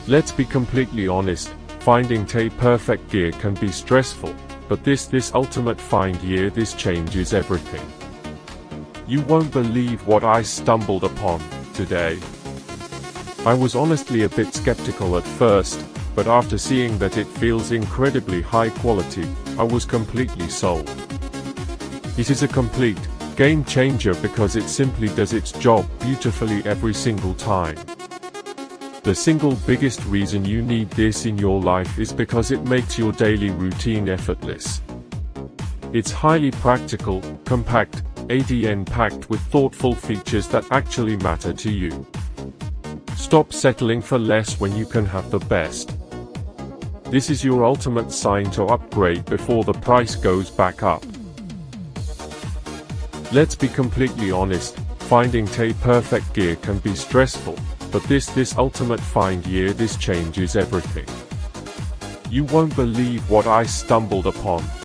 Let's be completely honest, finding the perfect gear can be stressful, but this ultimate find year, this changes everything. You won't believe what I stumbled upon today. I was honestly a bit skeptical at first, but after seeing that it feels incredibly high quality, I was completely sold. It is a complete game changer because it simply does its job beautifully every single time. The single biggest reason you need this in your life is because it makes your daily routine effortless. It's highly practical, compact, ADN-packed with thoughtful features that actually matter to you. Stop settling for less when you can have the best. This is your ultimate sign to upgrade before the price goes back up. Let's be completely honest, finding the perfect gear can be stressful, but this ultimate find year, this changes everything. You won't believe what I stumbled upon